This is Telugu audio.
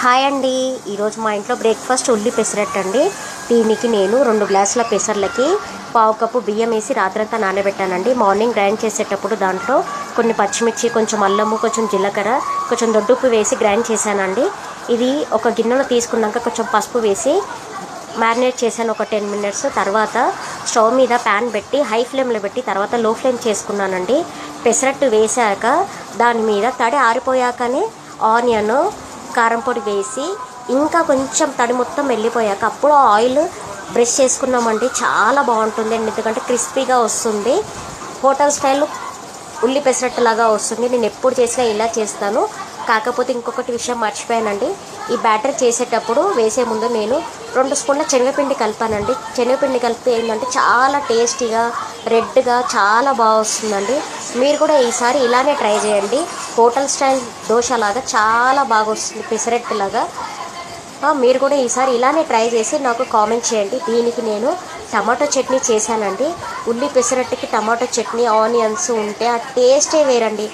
హాయ్ అండి. ఈరోజు మా ఇంట్లో బ్రేక్ఫాస్ట్ ఉల్లి పెసరట్టు అండి. దీనికి నేను 2 గ్లాసుల పెసర్లకి పావు కప్పు బియ్యం వేసి రాత్రంతా నానబెట్టానండి. మార్నింగ్ గ్రైండ్ చేసేటప్పుడు దాంట్లో కొన్ని పచ్చిమిర్చి, కొంచెం అల్లము, కొంచెం జీలకర్ర, కొంచెం దొడ్డుప్పు వేసి గ్రైండ్ చేశానండి. ఇది ఒక గిన్నెలో తీసుకున్నాక కొంచెం పసుపు వేసి మ్యారినేట్ చేశాను ఒక 10 మినిట్స్. తర్వాత స్టవ్ మీద ప్యాన్ పెట్టి హై ఫ్లేమ్లో పెట్టి తర్వాత లో ఫ్లేమ్ చేసుకున్నానండి. పెసరట్టు వేసాక దాని మీద తడి ఆరిపోయాకనే ఆనియన్, కారం పొడి వేసి ఇంకా కొంచెం తడి మొత్తం వెళ్ళిపోయాక అప్పుడు ఆయిల్ బ్రష్ చేసుకున్నామండి. చాలా బాగుంటుంది అండి, ఎందుకంటే క్రిస్పీగా వస్తుంది. హోటల్ స్టైల్ ఉల్లి పెసరట్టు లాగా వస్తుంది. నేను ఎప్పుడు చేసినా ఇలా చేస్తాను. కాకపోతే ఇంకొకటి విషయం మర్చిపోయానండి. ఈ బ్యాటర్ చేసేటప్పుడు వేసే ముందు నేను 2 స్పూన్ల శనగపిండి కలిపానండి. శనగపిండి కలిపితే ఏంటంటే చాలా టేస్టీగా రెడ్గా చాలా బాగా వస్తుందండి. మీరు కూడా ఈసారి ఇలానే ట్రై చేయండి. హోటల్ స్టైల్ దోశ లాగా చాలా బాగా వస్తుంది, పెసరట్టు లాగా. మీరు కూడా ఈసారి ఇలానే ట్రై చేసి నాకు కామెంట్ చేయండి. దీనికి నేను టమాటో చట్నీ చేశానండి. ఉల్లి పెసరట్టుకి టమాటో చట్నీ, ఆనియన్స్ ఉంటే ఆ టేస్టే వేరండి.